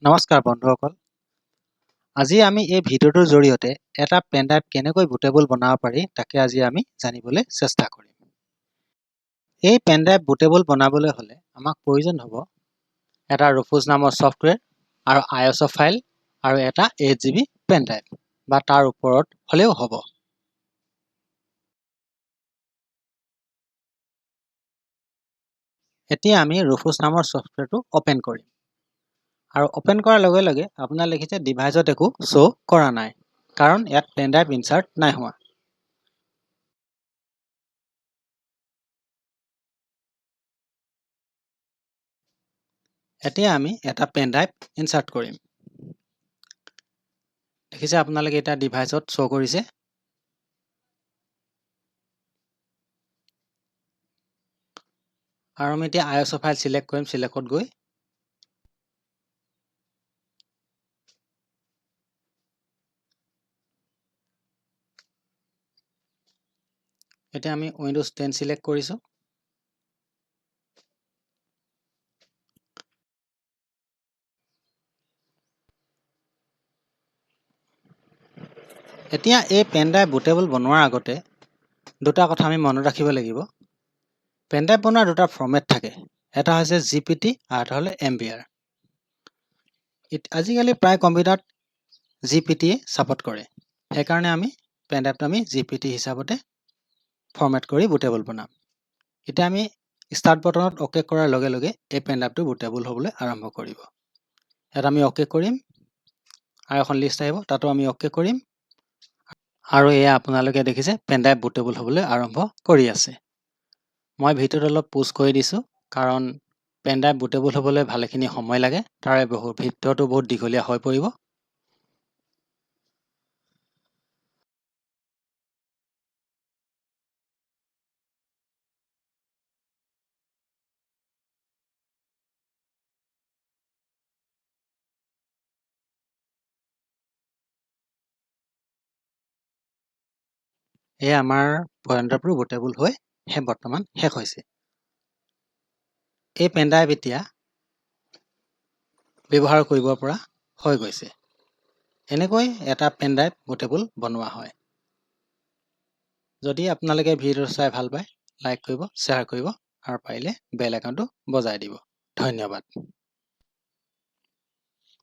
নমস্কাৰ বন্ধুসকল। আজি আমি এই ভিডিঅ'টোৰ জৰিয়তে এটা পেন ড্ৰাইভ কেনেকৈ বুটেবল বনাব পাৰি তাকে আজি আমি জানিবলৈ চেষ্টা কৰিম। এই পেন ড্ৰাইভ বুটেবল বনাবলৈ হ'লে আমাক প্ৰয়োজন হ'ব এটা ৰুফুজ নামৰ ছফ্টৱেৰ আৰু ISO ফাইল আৰু এটা 8GB পেন ড্ৰাইভ বা তাৰ ওপৰত হ'লেও হ'ব। এতিয়া আমি ৰুফুজ নামৰ ছফ্টৱেৰটো অপেন কৰিম। আৰু অপেন কৰাৰ লগে লগে আপোনাৰ লিখিছে ডিভাইচত একো শ্ব' কৰা নাই, কাৰণ ইয়াত পেন ড্ৰাইভ ইনচাৰ্ট নাই হোৱা। এতিয়া আমি এটা পেন ড্ৰাইভ ইনচাৰ্ট কৰিম। দেখিছে আপোনালোকে এটা ডিভাইচত শ্ব' কৰিছে। আৰু আমি এতিয়া ISO ফাইল চিলেক্ট কৰিম। চিলেক্টত গৈ এতিয়া আমি উইণ্ডোজ 10 চিলেক্ট কৰিছোঁ। এতিয়া এই পেন ড্ৰাইভ বুটেবল বনোৱাৰ আগতে দুটা কথা আমি মনত ৰাখিব লাগিব। পেন ড্ৰাইভ বনোৱাৰ দুটা ফৰ্মেট থাকে, এটা হৈছে GPT আৰু এটা হ'লে MBR। আজিকালি প্ৰায় কম্পিউটাৰত GPT ছাপোৰ্ট কৰে, সেইকাৰণে আমি পেন ড্ৰাইভটো আমি GPT হিচাপতে ফৰ্মেট কৰি বুটেবল বনাম। এতিয়া আমি ষ্টাৰ্ট বটনত অ'কে কৰাৰ লগে লগে এই পেন ড্ৰাইভটো বুটেবল হ'বলৈ আৰম্ভ কৰিব। ইয়াত আমি অ'কে কৰিম আৰু এখন লিষ্ট আহিব, তাতো আমি অ'কে কৰিম। আৰু এয়া আপোনালোকে দেখিছে পেন ড্ৰাইভ বুটেবল হ'বলৈ আৰম্ভ কৰি আছে। মই ভিডিঅ'টো অলপ পোষ্ট কৰি দিছোঁ, কাৰণ পেন ড্ৰাইভ বুটেবল হ'বলৈ ভালেখিনি সময় লাগে, তাৰে ভিডিঅ'টো বহুত দীঘলীয়া হৈ পৰিব। এয়া আমাৰ পেন ড্ৰাইভটো বুটেবল হৈ বৰ্তমান শেষ হৈছে। এই পেন ড্ৰাইভ এতিয়া ব্যৱহাৰ কৰিব পৰা হৈ গৈছে। এনেকৈ এটা পেন ড্ৰাইভ বুটেবল বনোৱা হয়। যদি আপোনালোকে ভিডিঅ' চাই ভাল পায়, লাইক কৰিব, শ্বেয়াৰ কৰিব আৰু পাৰিলে বেল আইকনটো বজাই দিব। ধন্যবাদ।